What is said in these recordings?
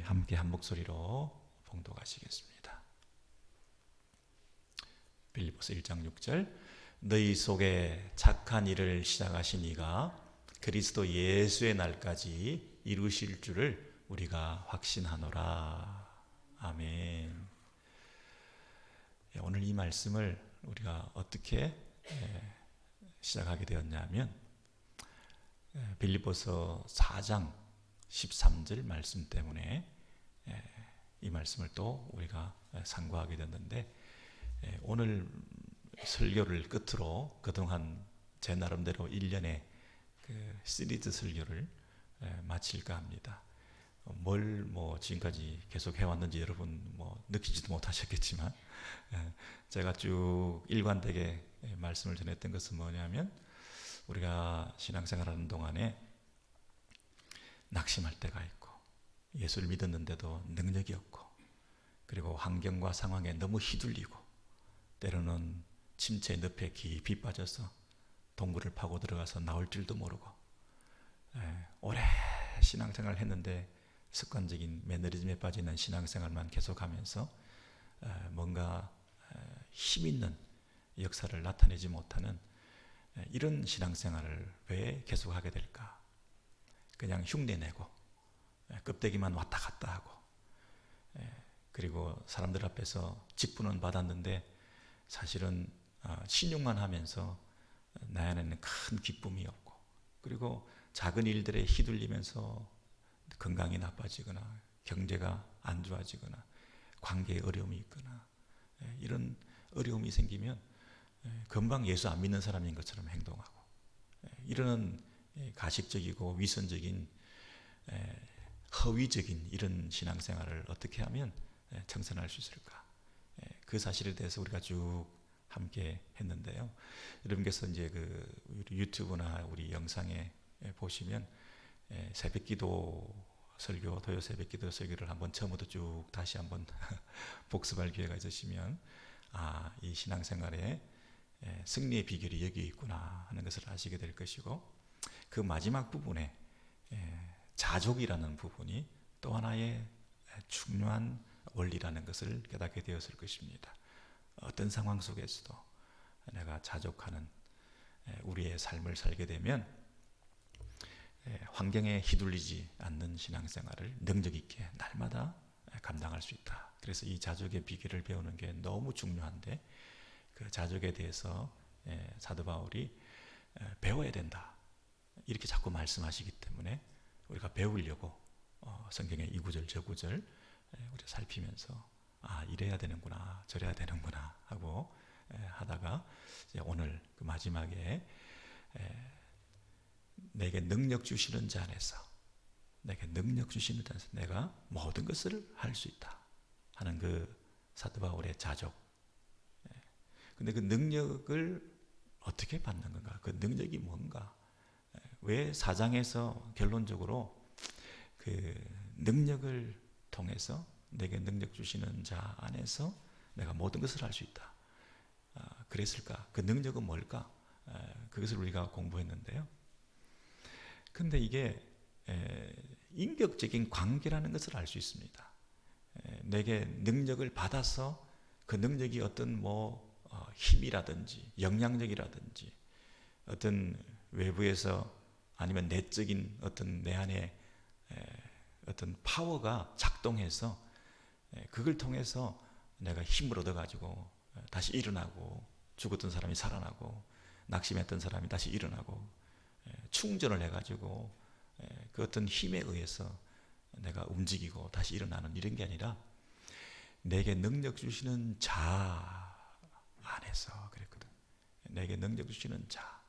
함께 한 목소리로 봉독하시겠습니다. 빌립보서 1장 6절. 너희 속에 착한 일을 시작하신 이가 그리스도 예수의 날까지 이루실 줄을 우리가 확신하노라. 아멘. 오늘 이 말씀을 우리가 어떻게 시작하게 되었냐면 빌립보서 4장 13절 말씀 때문에 이 말씀을 또 우리가 상고하게 됐는데, 오늘 설교를 끝으로 그동안 제 나름대로 1년의 그 시리즈 설교를 마칠까 합니다. 뭘 지금까지 계속 해왔는지 여러분 느끼지도 못하셨겠지만, 제가 쭉 일관되게 말씀을 전했던 것은 뭐냐면, 우리가 신앙생활하는 동안에 낙심할 때가 있고, 예수를 믿었는데도 능력이 없고, 그리고 환경과 상황에 너무 휘둘리고, 때로는 침체의 늪에 깊이 빠져서 동굴을 파고 들어가서 나올 줄도 모르고, 오래 신앙생활을 했는데 습관적인 매너리즘에 빠지는 신앙생활만 계속하면서 뭔가 힘있는 역사를 나타내지 못하는 이런 신앙생활을 왜 계속하게 될까? 그냥 흉내내고 껍데기만 왔다 갔다 하고, 그리고 사람들 앞에서 직분은 받았는데 사실은 신용만 하면서 나 안에는 큰 기쁨이 없고, 그리고 작은 일들에 휘둘리면서 건강이 나빠지거나 경제가 안 좋아지거나 관계에 어려움이 있거나 이런 어려움이 생기면 금방 예수 안 믿는 사람인 것처럼 행동하고, 이런 가식적이고 위선적인 허위적인 이런 신앙생활을 어떻게 하면 청산할 수 있을까? 그 사실에 대해서 우리가 쭉 함께 했는데요. 여러분께서 이제 그 유튜브나 우리 영상에 보시면 새벽기도 설교, 토요 새벽기도 설교를 한번 처음부터 쭉 다시 한번 복습할 기회가 있으시면, 이 신앙생활에 승리의 비결이 여기 있구나 하는 것을 아시게 될 것이고, 그 마지막 부분에 자족이라는 부분이 또 하나의 중요한 원리라는 것을 깨닫게 되었을 것입니다. 어떤 상황 속에서도 내가 자족하는 우리의 삶을 살게 되면 환경에 휘둘리지 않는 신앙생활을 능력 있게 날마다 감당할 수 있다. 그래서 이 자족의 비결을 배우는 게 너무 중요한데, 그 자족에 대해서 사도 바울이 배워야 된다 이렇게 자꾸 말씀하시기 때문에 우리가 배우려고 성경의 이 구절 저 구절 우리 살피면서 이래야 되는구나 저래야 되는구나 하고 하다가, 이제 오늘 그 마지막에 내게 능력 주시는 자 안에서, 내게 능력 주시는 자 안에서 내가 모든 것을 할 수 있다 하는 그 사도 바울의 자족. 근데 그 능력을 어떻게 받는 건가? 그 능력이 뭔가? 왜 4장에서 결론적으로 그 능력을 통해서 내게 능력 주시는 자 안에서 내가 모든 것을 할 수 있다 그랬을까? 그 능력은 뭘까? 그것을 우리가 공부했는데요. 근데 이게 인격적인 관계라는 것을 알 수 있습니다. 내게 능력을 받아서 그 능력이 어떤 힘이라든지 영향력이라든지 어떤 외부에서 아니면 내적인 어떤 내 안에 어떤 파워가 작동해서 그걸 통해서 내가 힘을 얻어가지고 다시 일어나고, 죽었던 사람이 살아나고 낙심했던 사람이 다시 일어나고 충전을 해가지고 그 어떤 힘에 의해서 내가 움직이고 다시 일어나는 이런 게 아니라, 내게 능력 주시는 자 안에서 그랬거든. 내게 능력 주시는 자,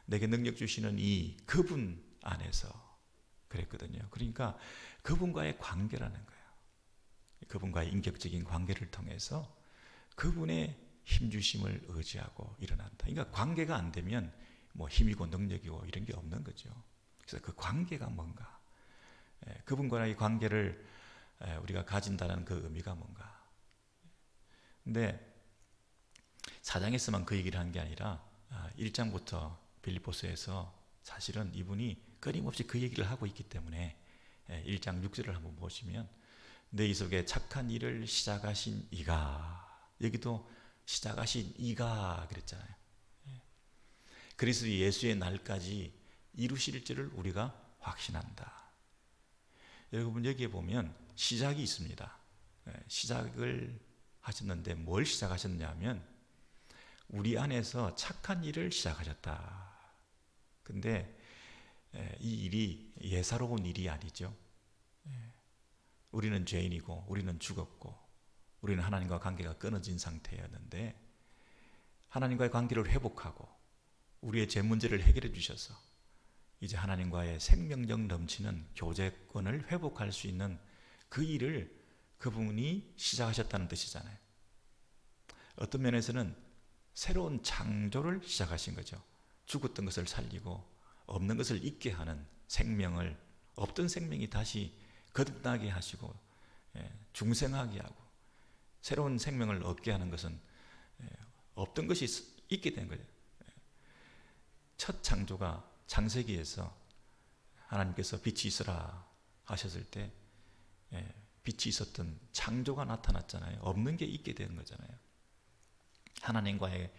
내게 능력 주시는 이 그분 안에서 그랬거든요. 그러니까 그분과의 관계라는 거예요. 그분과의 인격적인 관계를 통해서 그분의 힘주심을 의지하고 일어난다. 그러니까 관계가 안 되면 힘이고 능력이고 이런 게 없는 거죠. 그래서 그 관계가 뭔가, 그분과의 관계를 우리가 가진다는 그 의미가 뭔가. 근데 4장에서만 그 얘기를 한 게 아니라 1장부터 빌립보서에서 사실은 이분이 끊임없이 그 얘기를 하고 있기 때문에 1장 6절을 한번 보시면 너희 속에 착한 일을 시작하신 이가, 여기도 시작하신 이가 그랬잖아요. 그리스도 예수의 날까지 이루실 줄을 우리가 확신한다. 여러분 여기에 보면 시작이 있습니다. 시작을 하셨는데 뭘 시작하셨냐면 우리 안에서 착한 일을 시작하셨다. 근데 이 일이 예사로운 일이 아니죠. 우리는 죄인이고 우리는 죽었고 우리는 하나님과 관계가 끊어진 상태였는데 하나님과의 관계를 회복하고 우리의 죄 문제를 해결해 주셔서 이제 하나님과의 생명력 넘치는 교제권을 회복할 수 있는 그 일을 그분이 시작하셨다는 뜻이잖아요. 어떤 면에서는 새로운 창조를 시작하신 거죠. 죽었던 것을 살리고 없는 것을 있게 하는 생명을, 없던 생명이 다시 거듭나게 하시고 중생하게 하고 새로운 생명을 얻게 하는 것은 없던 것이 있게 된 거예요. 첫 창조가 창세기에서 하나님께서 빛이 있으라 하셨을 때 빛이 있었던 창조가 나타났잖아요. 없는 게 있게 된 거잖아요. 하나님과의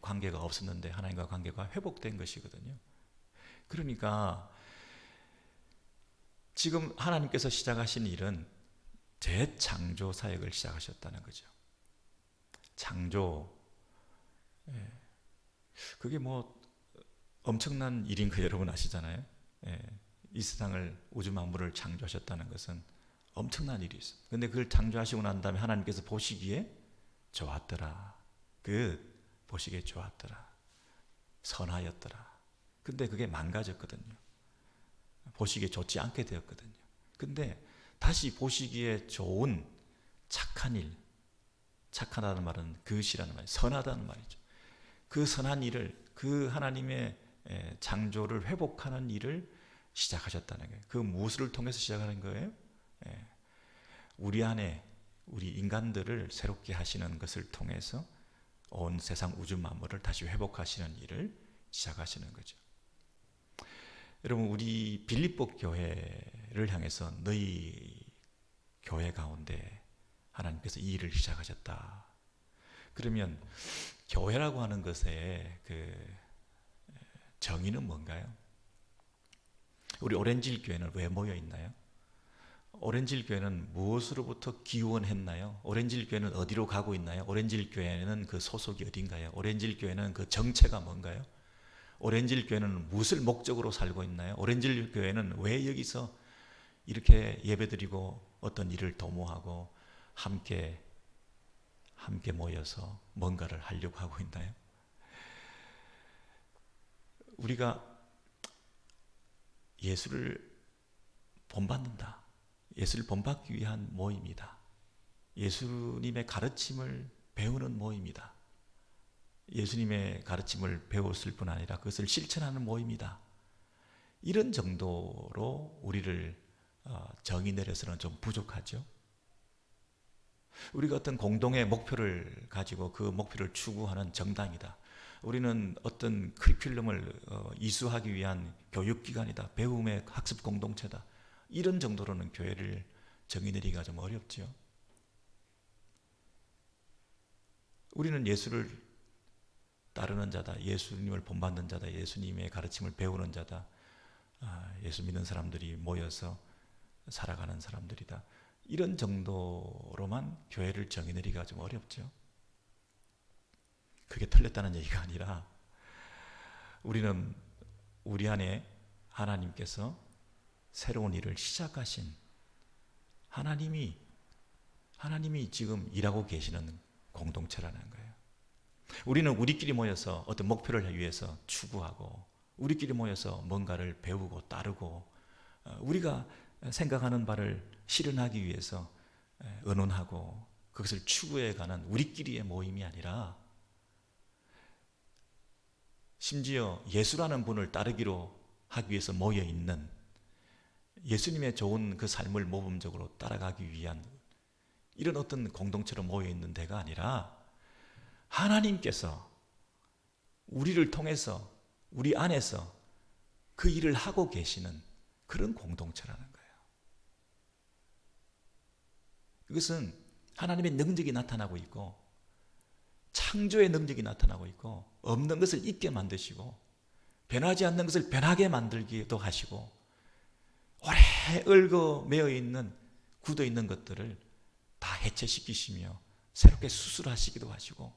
관계가 없었는데 하나님과 관계가 회복된 것이거든요. 그러니까 지금 하나님께서 시작하신 일은 재창조 사역을 시작하셨다는 거죠. 창조, 그게 뭐 엄청난 일인 거 여러분 아시잖아요. 이 세상을, 우주 만물을 창조하셨다는 것은 엄청난 일이 있어요. 근데 그걸 창조하시고 난 다음에 하나님께서 보시기에 좋았더라. 보시기에 좋았더라. 선하였더라. 근데 그게 망가졌거든요. 보시기에 좋지 않게 되었거든요. 근데 다시 보시기에 좋은 착한 일, 착하다는 말은 그것이라는 말이에요. 선하다는 말이죠. 그 선한 일을, 그 하나님의 창조를 회복하는 일을 시작하셨다는 거예요. 그 무엇을 통해서 시작하는 거예요? 우리 안에 우리 인간들을 새롭게 하시는 것을 통해서 온 세상 우주 만물을 다시 회복하시는 일을 시작하시는 거죠. 여러분, 우리 빌립보 교회를 향해서 너희 교회 가운데 하나님께서 이 일을 시작하셨다. 그러면 교회라고 하는 것의 그 정의는 뭔가요? 우리 오렌지힐 교회는 왜 모여 있나요? 오렌지힐 교회는 무엇으로부터 기원했나요? 오렌지힐 교회는 어디로 가고 있나요? 오렌지힐 교회는 그 소속이 어딘가요? 오렌지힐 교회는 그 정체가 뭔가요? 오렌지힐 교회는 무엇을 목적으로 살고 있나요? 오렌지힐 교회는 왜 여기서 이렇게 예배드리고 어떤 일을 도모하고 함께 모여서 뭔가를 하려고 하고 있나요? 우리가 예수를 본받는다. 예수를 본받기 위한 모임이다. 예수님의 가르침을 배우는 모임이다. 예수님의 가르침을 배웠을 뿐 아니라 그것을 실천하는 모임이다. 이런 정도로 우리를 정의 내려서는 좀 부족하죠. 우리가 어떤 공동의 목표를 가지고 그 목표를 추구하는 정당이다. 우리는 어떤 커리큘럼을 이수하기 위한 교육기관이다. 배움의 학습 공동체다. 이런 정도로는 교회를 정의 내리기가 좀 어렵죠. 우리는 예수를 따르는 자다. 예수님을 본받는 자다. 예수님의 가르침을 배우는 자다. 예수 믿는 사람들이 모여서 살아가는 사람들이다. 이런 정도로만 교회를 정의 내리기가 좀 어렵죠. 그게 틀렸다는 얘기가 아니라 우리는 우리 안에 하나님께서 새로운 일을 시작하신 하나님이 지금 일하고 계시는 공동체라는 거예요. 우리는 우리끼리 모여서 어떤 목표를 위해서 추구하고 우리끼리 모여서 뭔가를 배우고 따르고 우리가 생각하는 바를 실현하기 위해서 의논하고 그것을 추구해가는 우리끼리의 모임이 아니라 심지어 예수라는 분을 따르기로 하기 위해서 모여있는 예수님의 좋은 그 삶을 모범적으로 따라가기 위한 이런 어떤 공동체로 모여있는 데가 아니라 하나님께서 우리를 통해서 우리 안에서 그 일을 하고 계시는 그런 공동체라는 거예요. 이것은 하나님의 능력이 나타나고 있고 창조의 능력이 나타나고 있고 없는 것을 있게 만드시고 변하지 않는 것을 변하게 만들기도 하시고 오래 얽어 매어 있는 굳어 있는 것들을 다 해체시키시며 새롭게 수술하시기도 하시고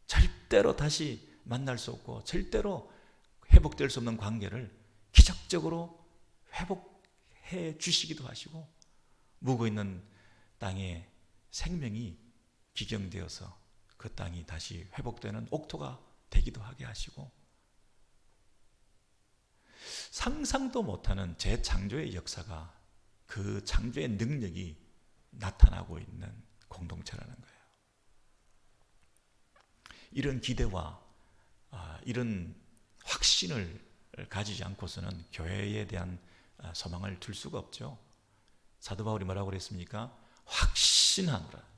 절대로 다시 만날 수 없고 절대로 회복될 수 없는 관계를 기적적으로 회복해 주시기도 하시고 묵어 있는 땅에 생명이 기경되어서 그 땅이 다시 회복되는 옥토가 되기도 하게 하시고 상상도 못하는 재창조의 역사가 그 창조의 능력이 나타나고 있는 공동체라는 거예요. 이런 기대와 이런 확신을 가지지 않고서는 교회에 대한 소망을 둘 수가 없죠. 사도 바울이 뭐라고 그랬습니까? 확신하노라.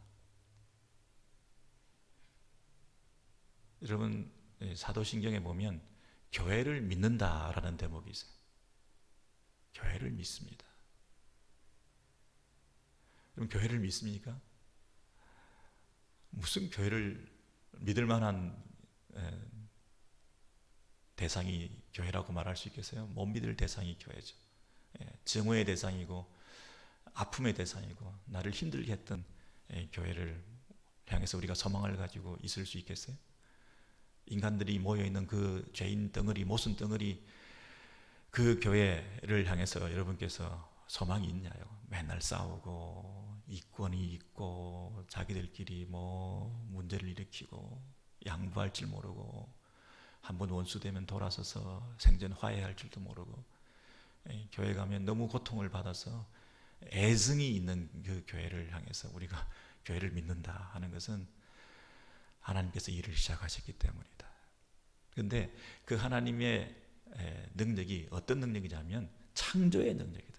여러분 사도신경에 보면 교회를 믿는다라는 대목이 있어요. 교회를 믿습니다. 그럼 교회를 믿습니까? 무슨 교회를 믿을 만한 대상이 교회라고 말할 수 있겠어요? 못 믿을 대상이 교회죠. 증오의 대상이고 아픔의 대상이고 나를 힘들게 했던 교회를 향해서 우리가 소망을 가지고 있을 수 있겠어요? 인간들이 모여있는 그 죄인 덩어리, 모순 덩어리 그 교회를 향해서 여러분께서 소망이 있냐요? 맨날 싸우고 이권이 있고 자기들끼리 뭐 문제를 일으키고 양보할 줄 모르고 한번 원수되면 돌아서서 생전 화해할 줄도 모르고 교회 가면 너무 고통을 받아서 애증이 있는 그 교회를 향해서 우리가 교회를 믿는다 하는 것은 하나님께서 일을 시작하셨기 때문이다. 그런데 그 하나님의 능력이 어떤 능력이냐면 창조의 능력이다.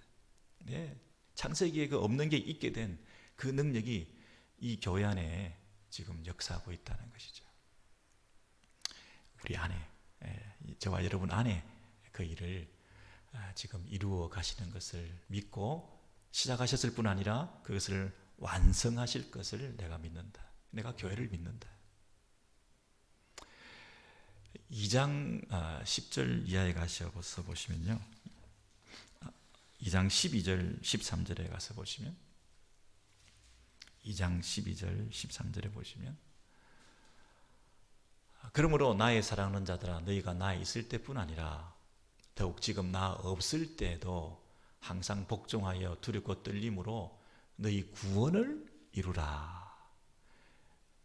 창세기에 그 없는 게 있게 된 그 능력이 이 교회 안에 지금 역사하고 있다는 것이죠. 우리 안에, 저와 여러분 안에 그 일을 지금 이루어 가시는 것을 믿고 시작하셨을 뿐 아니라 그것을 완성하실 것을 내가 믿는다. 내가 교회를 믿는다. 2장 10절 이하에 가셔서 보시면요. 2장 12절 13절에 가서 보시면 2장 12절 13절에 보시면 그러므로 나의 사랑하는 자들아 너희가 나 있을 때뿐 아니라 더욱 지금 나 없을 때도 항상 복종하여 두렵고 떨림으로 너희 구원을 이루라.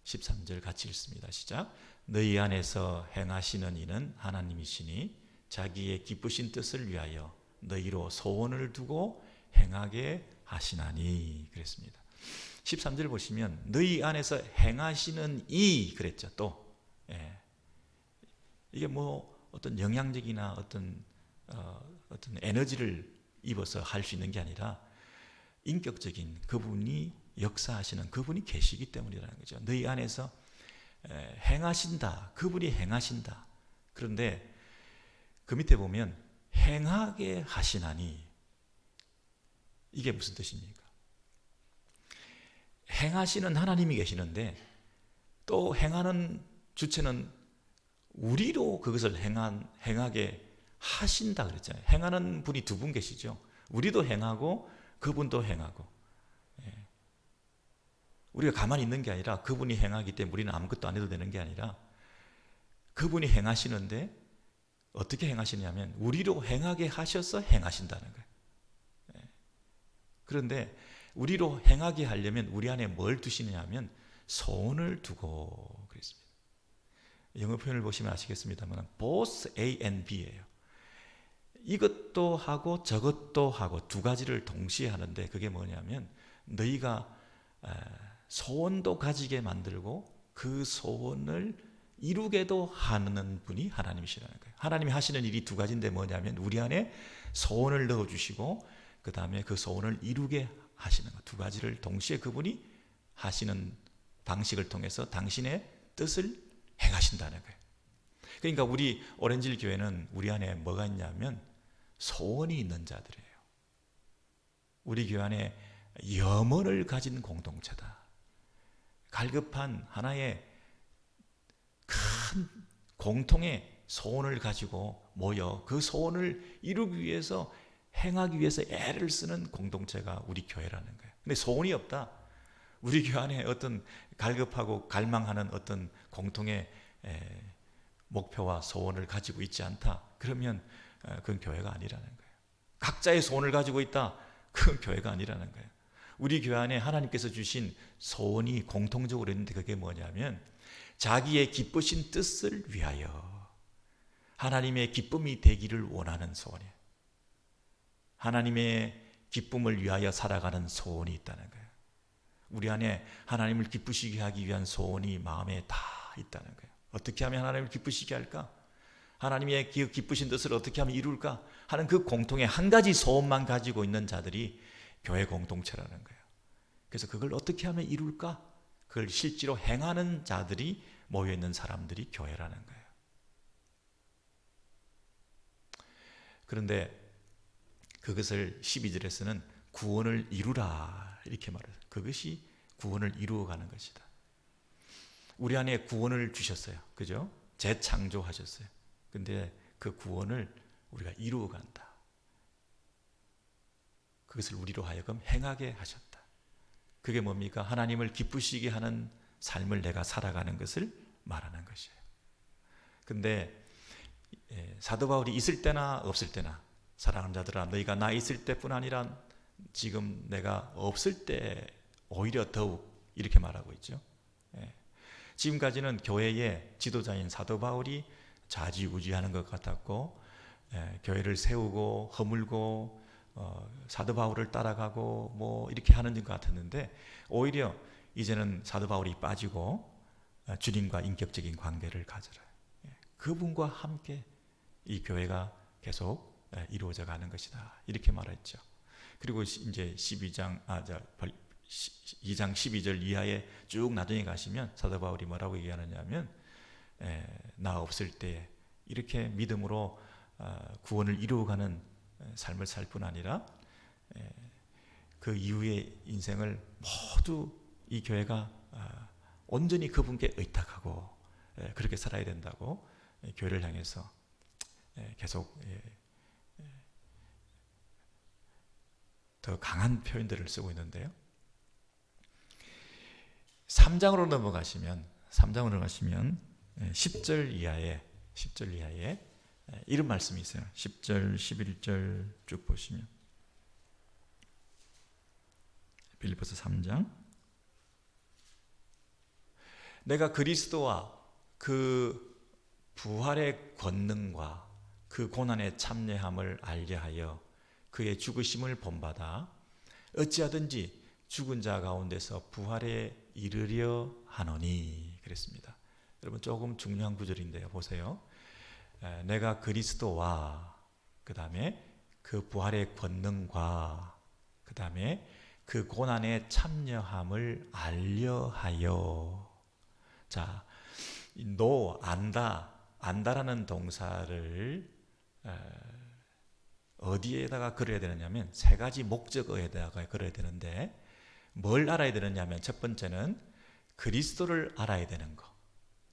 13절 같이 읽습니다. 시작. 너희 안에서 행하시는 이는 하나님이시니 자기의 기쁘신 뜻을 위하여 너희로 소원을 두고 행하게 하시나니 그랬습니다. 13절 보시면 너희 안에서 행하시는 이 그랬죠. 또 이게 뭐 어떤 영향력이나 어떤 에너지를 입어서 할 수 있는 게 아니라 인격적인 그분이 역사하시는 그분이 계시기 때문이라는 거죠. 너희 안에서 행하신다. 그분이 행하신다. 그런데 그 밑에 보면 행하게 하시나니 이게 무슨 뜻입니까? 행하시는 하나님이 계시는데 또 행하는 주체는 우리로 그것을 행하게 하신다 그랬잖아요. 행하는 분이 두 분 계시죠. 우리도 행하고 그분도 행하고. 우리가 가만히 있는 게 아니라 그분이 행하기 때문에 우리는 아무것도 안 해도 되는 게 아니라 그분이 행하시는데 어떻게 행하시냐면 우리로 행하게 하셔서 행하신다는 거예요. 그런데 우리로 행하게 하려면 우리 안에 뭘 두시느냐 하면 소원을 두고 그랬습니다. 영어 표현을 보시면 아시겠습니다만 both A and B예요. 이것도 하고 저것도 하고 두 가지를 동시에 하는데 그게 뭐냐면 너희가 소원도 가지게 만들고 그 소원을 이루게도 하는 분이 하나님이시라는 거예요. 하나님이 하시는 일이 두 가지인데 뭐냐면 우리 안에 소원을 넣어주시고 그 다음에 그 소원을 이루게 하시는 것. 두 가지를 동시에 그분이 하시는 방식을 통해서 당신의 뜻을 행하신다는 거예요. 그러니까 우리 오렌지힐 교회는 우리 안에 뭐가 있냐면 소원이 있는 자들이에요. 우리 교회 안에 염원을 가진 공동체다. 갈급한 하나의 큰 공통의 소원을 가지고 모여 그 소원을 이루기 위해서 행하기 위해서 애를 쓰는 공동체가 우리 교회라는 거예요. 근데 소원이 없다. 우리 교회 안에 어떤 갈급하고 갈망하는 어떤 공통의 목표와 소원을 가지고 있지 않다. 그러면 그건 교회가 아니라는 거예요. 각자의 소원을 가지고 있다. 그건 교회가 아니라는 거예요. 우리 교회 안에 하나님께서 주신 소원이 공통적으로 있는데 그게 뭐냐면 자기의 기쁘신 뜻을 위하여 하나님의 기쁨이 되기를 원하는 소원이에요. 하나님의 기쁨을 위하여 살아가는 소원이 있다는 거예요. 우리 안에 하나님을 기쁘시게 하기 위한 소원이 마음에 다 있다는 거예요. 어떻게 하면 하나님을 기쁘시게 할까? 하나님의 기쁘신 뜻을 어떻게 하면 이룰까? 하는 그 공통의 한 가지 소원만 가지고 있는 자들이 교회 공동체라는 거예요. 그래서 그걸 어떻게 하면 이룰까? 그걸 실제로 행하는 자들이 모여있는 사람들이 교회라는 거예요. 그런데 그것을 12절에서는 구원을 이루라 이렇게 말해요. 그것이 구원을 이루어가는 것이다. 우리 안에 구원을 주셨어요. 그죠? 재창조하셨어요. 근데 그 구원을 우리가 이루어간다. 그것을 우리로 하여금 행하게 하셨다. 그게 뭡니까? 하나님을 기쁘시게 하는 삶을 내가 살아가는 것을 말하는 것이에요. 근데 사도 바울이 있을 때나 없을 때나 사랑하는 자들아 너희가 나 있을 때뿐 아니라 지금 내가 없을 때 오히려 더욱 이렇게 말하고 있죠. 지금까지는 교회의 지도자인 사도 바울이 좌지우지하는 것 같았고 교회를 세우고 허물고 사도 바울을 따라가고 뭐 이렇게 하는 것 같았는데 오히려 이제는 사도 바울이 빠지고 주님과 인격적인 관계를 가져라. 그분과 함께 이 교회가 계속 이루어져 가는 것이다. 이렇게 말했죠. 그리고 이제 2장 12절 이하에 쭉 나중에 가시면 사도 바울이 뭐라고 얘기하느냐면 나 없을 때 이렇게 믿음으로 구원을 이루어가는 삶을 살 뿐 아니라 그 이후의 인생을 모두 이 교회가 온전히 그분께 의탁하고 그렇게 살아야 된다고 교회를 향해서 계속 더 강한 표현들을 쓰고 있는데요. 3장으로 넘어가시면 10절 이하에 이런 말씀이 있어요. 10절, 11절 쭉 보시면 빌립보서 3장 내가 그리스도와 그 부활의 권능과 그 고난의 참여함을 알게 하여 그의 죽으심을 본받아 어찌하든지 죽은 자 가운데서 부활에 이르려 하노니 그랬습니다. 여러분 조금 중요한 구절인데요. 보세요. 내가 그리스도와 그 다음에 그 부활의 권능과 그 다음에 그 고난에 참여함을 알려하여 자, 안다라는 동사를 어디에다가 걸어야 되느냐면 세 가지 목적어에다가 걸어야 되는데 뭘 알아야 되느냐면 첫 번째는 그리스도를 알아야 되는 거.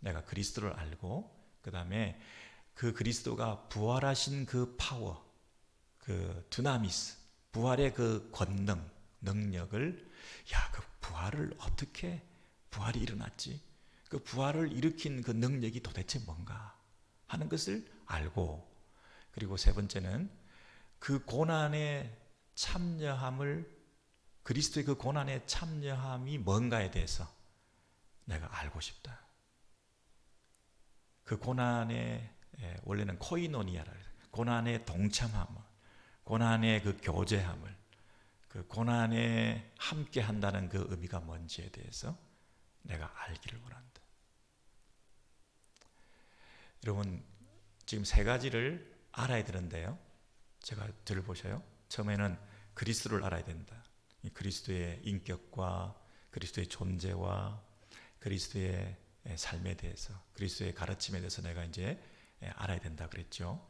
내가 그리스도를 알고 그 다음에 그 그리스도가 부활하신 그 파워, 그 두나미스, 부활의 그 권능, 능력을 그 부활을 어떻게 부활이 일어났지? 그 부활을 일으킨 그 능력이 도대체 뭔가 하는 것을 알고 그리고 세 번째는 그 고난에 참여함을 그리스도의 그 고난에 참여함이 뭔가에 대해서 내가 알고 싶다. 그 고난의 원래는 코이노니아라 고난의 동참함을 고난의 그 교제함을 그 고난에 함께 한다는 그 의미가 뭔지에 대해서 내가 알기를 원한다. 여러분 지금 세 가지를 알아야 되는데요. 제가 들어보셔요. 처음에는 그리스도를 알아야 된다. 그리스도의 인격과 그리스도의 존재와 그리스도의 삶에 대해서 그리스도의 가르침에 대해서 내가 이제 알아야 된다 그랬죠.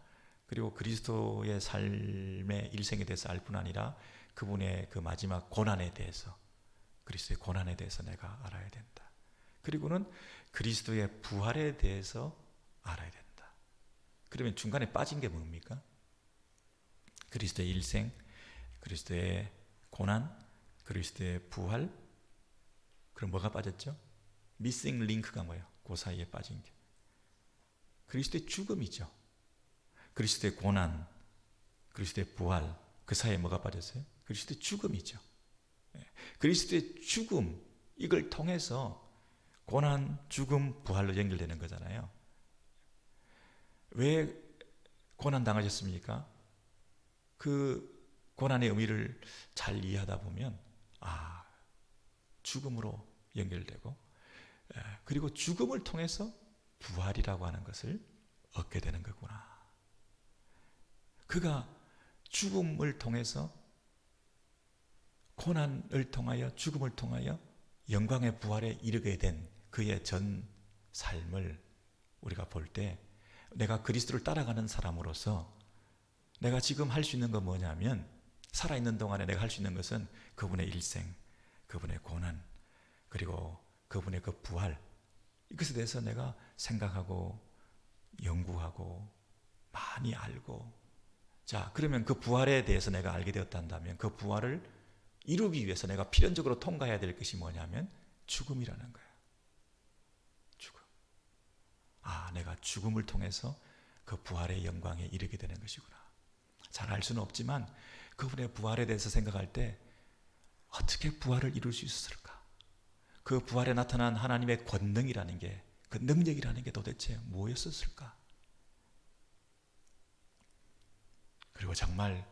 그리고 그리스도의 삶의 일생에 대해서 알 뿐 아니라 그분의 그 마지막 고난에 대해서, 그리스도의 고난에 대해서 내가 알아야 된다. 그리고는 그리스도의 부활에 대해서 알아야 된다. 그러면 중간에 빠진 게 뭡니까? 그리스도의 일생, 그리스도의 고난, 그리스도의 부활. 그럼 뭐가 빠졌죠? 미싱 링크가 뭐예요? 그 사이에 빠진 게 그리스도의 죽음이죠. 그리스도의 고난, 그리스도의 부활, 그 사이에 뭐가 빠졌어요? 그리스도의 죽음이죠. 그리스도의 죽음, 이걸 통해서 고난, 죽음, 부활로 연결되는 거잖아요. 왜 고난 당하셨습니까? 그 고난의 의미를 잘 이해하다 보면 죽음으로 연결되고, 그리고 죽음을 통해서 부활이라고 하는 것을 얻게 되는 거구나. 그가 죽음을 통해서, 고난을 통하여, 죽음을 통하여 영광의 부활에 이르게 된 그의 전 삶을 우리가 볼 때, 내가 그리스도를 따라가는 사람으로서 내가 지금 할 수 있는 건 뭐냐면, 살아있는 동안에 내가 할 수 있는 것은 그분의 일생, 그분의 고난, 그리고 그분의 그 부활, 이것에 대해서 내가 생각하고 연구하고 많이 알고, 자, 그러면 그 부활에 대해서 내가 알게 되었다면 그 부활을 이루기 위해서 내가 필연적으로 통과해야 될 것이 뭐냐면 죽음이라는 거예요. 죽음. 내가 죽음을 통해서 그 부활의 영광에 이르게 되는 것이구나. 잘 알 수는 없지만 그분의 부활에 대해서 생각할 때 어떻게 부활을 이룰 수 있었을까? 그 부활에 나타난 하나님의 권능이라는 게, 그 능력이라는 게 도대체 뭐였었을까? 그리고 정말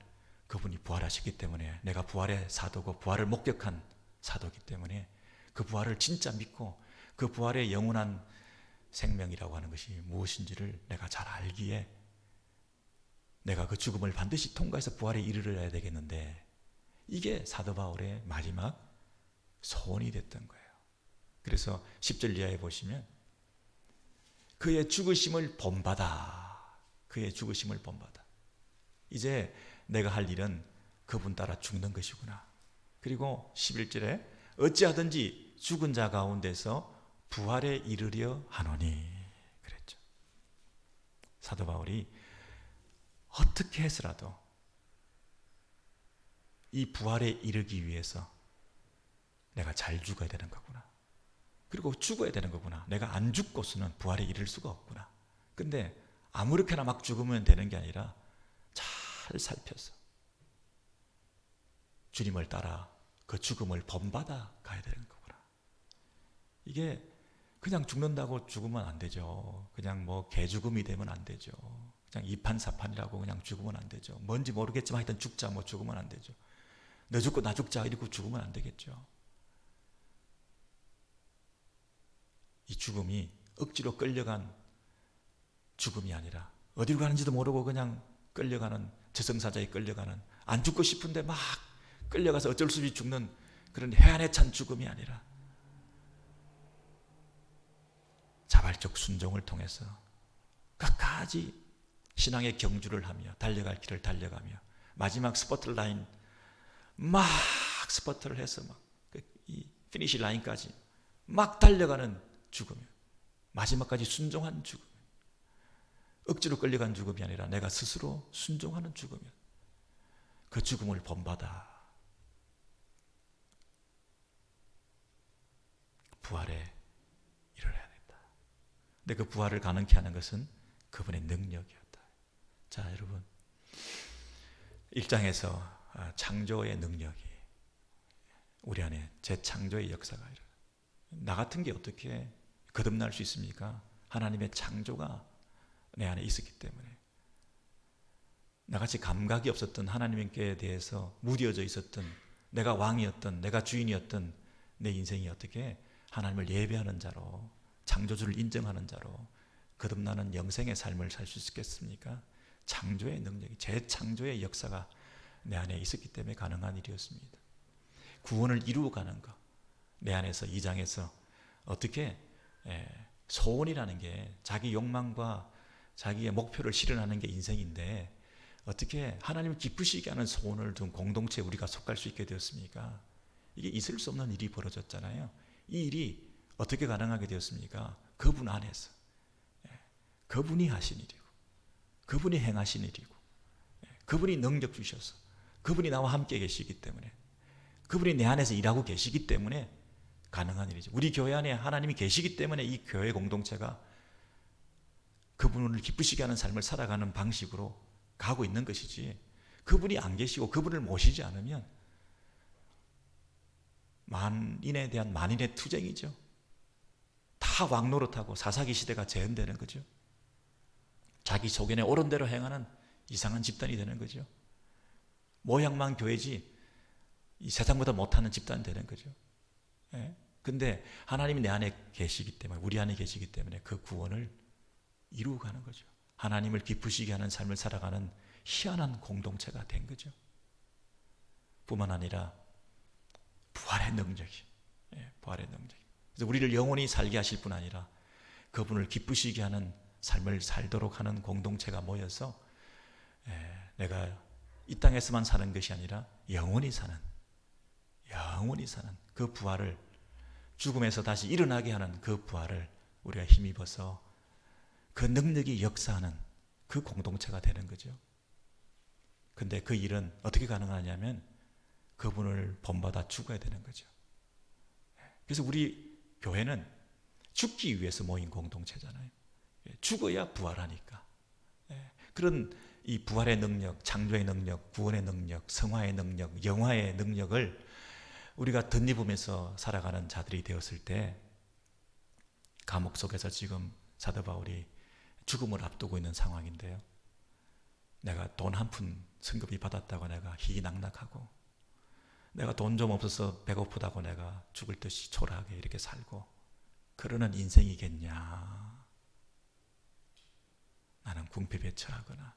그분이 부활하셨기 때문에, 내가 부활의 사도고 부활을 목격한 사도이기 때문에 그 부활을 진짜 믿고 그 부활의 영원한 생명이라고 하는 것이 무엇인지를 내가 잘 알기에 내가 그 죽음을 반드시 통과해서 부활에 이르러야 되겠는데, 이게 사도 바울의 마지막 소원이 됐던 거예요. 그래서 10절 이하에 보시면 그의 죽으심을 본받아, 그의 죽으심을 본받아. 이제 내가 할 일은 그분 따라 죽는 것이구나. 그리고 11절에 어찌하든지 죽은 자 가운데서 부활에 이르려 하노니 그랬죠. 사도 바울이 어떻게 해서라도 이 부활에 이르기 위해서 내가 잘 죽어야 되는 거구나. 그리고 죽어야 되는 거구나. 내가 안 죽고서는 부활에 이를 수가 없구나. 근데 아무렇게나 막 죽으면 되는 게 아니라 잘 살펴서 주님을 따라 그 죽음을 본받아 가야 되는 거구나. 이게 그냥 죽는다고 죽으면 안 되죠. 그냥 뭐 개죽음이 되면 안 되죠. 그냥 이판사판이라고 그냥 죽으면 안 되죠. 뭔지 모르겠지만 하여튼 죽자, 뭐 죽으면 안 되죠. 너 죽고 나 죽자 이러고 죽으면 안 되겠죠. 이 죽음이 억지로 끌려간 죽음이 아니라, 어디로 가는지도 모르고 그냥 끌려가는, 저승사자에 끌려가는, 안 죽고 싶은데 막 끌려가서 어쩔 수 없이 죽는 그런 해안에 찬 죽음이 아니라 자발적 순종을 통해서 끝까지 신앙의 경주를 하며 달려갈 길을 달려가며 마지막 스포트 라인 막 스포트를 해서 막 이 피니시 라인까지 막 달려가는 죽음이에요. 마지막까지 순종한 죽음. 억지로 끌려간 죽음이 아니라 내가 스스로 순종하는 죽음이에요. 그 죽음을 본받아 부활에 이르러야 된다. 근데 그 부활을 가능케 하는 것은 그분의 능력이었다. 자, 여러분, 1장에서 창조의 능력이 우리 안에 재창조의 역사가 일어나. 나 같은 게 어떻게 거듭날 수 있습니까? 하나님의 창조가 내 안에 있었기 때문에. 나같이 감각이 없었던, 하나님께 대해서 무뎌져 있었던, 내가 왕이었던, 내가 주인이었던 내 인생이 어떻게 하나님을 예배하는 자로, 창조주를 인정하는 자로 거듭나는 영생의 삶을 살 수 있겠습니까? 창조의 능력이, 재창조의 역사가 내 안에 있었기 때문에 가능한 일이었습니다. 구원을 이루어가는 것, 내 안에서 2장에서 어떻게 소원이라는 게 자기 욕망과 자기의 목표를 실현하는 게 인생인데, 어떻게 하나님을 기쁘시게 하는 소원을 둔 공동체에 우리가 속할 수 있게 되었습니까? 이게 있을 수 없는 일이 벌어졌잖아요. 이 일이 어떻게 가능하게 되었습니까? 그분 안에서. 그분이 하신 일이고, 그분이 행하신 일이고, 그분이 능력 주셔서, 그분이 나와 함께 계시기 때문에, 그분이 내 안에서 일하고 계시기 때문에 가능한 일이죠. 우리 교회 안에 하나님이 계시기 때문에 이 교회 공동체가 그분을 기쁘시게 하는 삶을 살아가는 방식으로 가고 있는 것이지, 그분이 안 계시고 그분을 모시지 않으면 만인에 대한 만인의 투쟁이죠. 다 왕노릇하고 사사기 시대가 재현되는 거죠. 자기 소견에 옳은 대로 행하는 이상한 집단이 되는 거죠. 모양만 교회지 이 세상보다 못하는 집단이 되는 거죠. 근데 하나님이 내 안에 계시기 때문에, 우리 안에 계시기 때문에 그 구원을 이루어 가는 거죠. 하나님을 기쁘시게 하는 삶을 살아가는 희한한 공동체가 된 거죠. 뿐만 아니라 부활의 능력이, 부활의 능력이. 그래서 우리를 영원히 살게 하실 뿐 아니라 그분을 기쁘시게 하는 삶을 살도록 하는 공동체가 모여서 내가 이 땅에서만 사는 것이 아니라 영원히 사는 그 부활을, 죽음에서 다시 일어나게 하는 그 부활을 우리가 힘입어서 그 능력이 역사하는 그 공동체가 되는 거죠. 근데 그 일은 어떻게 가능하냐면 그분을 본받아 죽어야 되는 거죠. 그래서 우리 교회는 죽기 위해서 모인 공동체잖아요. 죽어야 부활하니까. 그런 이 부활의 능력, 창조의 능력, 구원의 능력, 성화의 능력, 영화의 능력을 우리가 덧입으면서 살아가는 자들이 되었을 때, 감옥 속에서 지금 사도 바울이 죽음을 앞두고 있는 상황인데요. 내가 돈 한 푼 성급히 받았다고 내가 희희낙낙하고, 내가 돈 좀 없어서 배고프다고 내가 죽을 듯이 초라하게 이렇게 살고 그러는 인생이겠냐. 나는 궁핍에 처하거나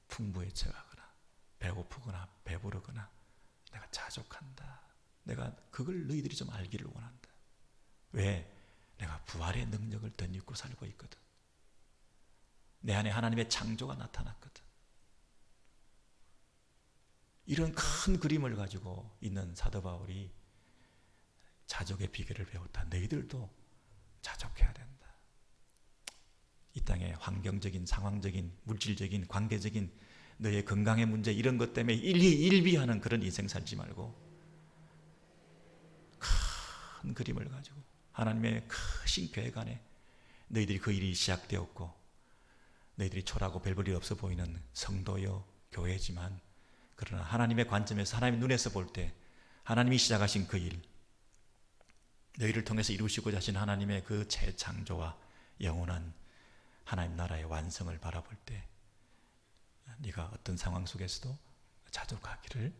풍부에 처하거나 배고프거나 배부르거나 내가 자족한다. 내가 그걸 너희들이 좀 알기를 원한다. 왜? 내가 부활의 능력을 덧입고 살고 있거든. 내 안에 하나님의 창조가 나타났거든. 이런 큰 그림을 가지고 있는 사도 바울이 자족의 비결을 배웠다. 너희들도 자족해야 된다. 이 땅의 환경적인, 상황적인, 물질적인, 관계적인 너의 건강의 문제 이런 것 때문에 일비하는 그런 인생 살지 말고 큰 그림을 가지고 하나님의 크신 계획 안에 너희들이 그 일이 시작되었고, 너희들이 초라하고 별볼일 없어 보이는 성도요 교회지만, 그러나 하나님의 관점에서, 하나님의 눈에서 볼 때 하나님이 시작하신 그 일, 너희를 통해서 이루시고자 하신 하나님의 그 재창조와 영원한 하나님 나라의 완성을 바라볼 때 네가 어떤 상황 속에서도 자족하기를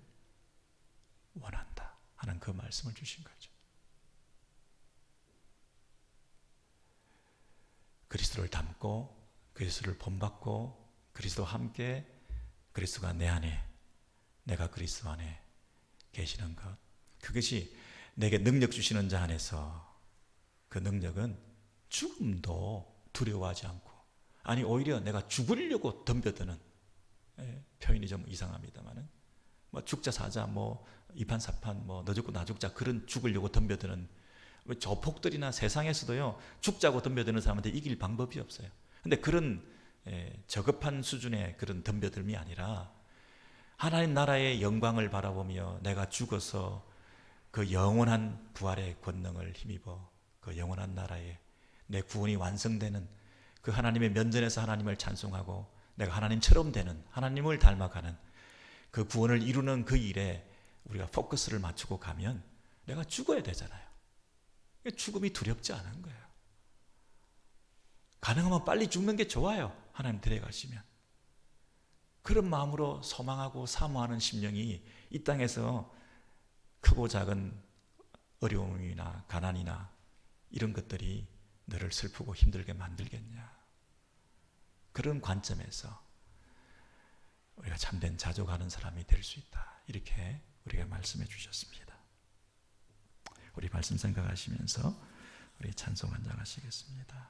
원한다 하는 그 말씀을 주신 거죠. 그리스도를 닮고 그리스도를 본받고 그리스도와 함께, 그리스도가 내 안에, 내가 그리스도 안에 계시는 것, 그것이 내게 능력 주시는 자 안에서, 그 능력은 죽음도 두려워하지 않고, 아니 오히려 내가 죽으려고 덤벼드는, 표현이 좀 이상합니다만은 뭐 죽자 사자, 뭐 이판사판, 뭐 너 죽고 나 죽자, 그런 죽으려고 덤벼드는 조폭들이나 세상에서도요 죽자고 덤벼드는 사람한테 이길 방법이 없어요. 근데 그런 저급한 수준의 그런 덤벼들미 아니라 하나님 나라의 영광을 바라보며 내가 죽어서 그 영원한 부활의 권능을 힘입어 그 영원한 나라에 내 구원이 완성되는 그 하나님의 면전에서 하나님을 찬송하고 내가 하나님처럼 되는, 하나님을 닮아가는 그 구원을 이루는 그 일에 우리가 포커스를 맞추고 가면 내가 죽어야 되잖아요. 죽음이 두렵지 않은 거예요. 가능하면 빨리 죽는 게 좋아요. 하나님 데려가시면. 그런 마음으로 소망하고 사모하는 심령이 이 땅에서 크고 작은 어려움이나 가난이나 이런 것들이 너를 슬프고 힘들게 만들겠냐. 그런 관점에서 우리가 참된 자족하는 사람이 될 수 있다. 이렇게 우리가 말씀해 주셨습니다. 우리 말씀 생각하시면서 우리 찬송 한장 하시겠습니다.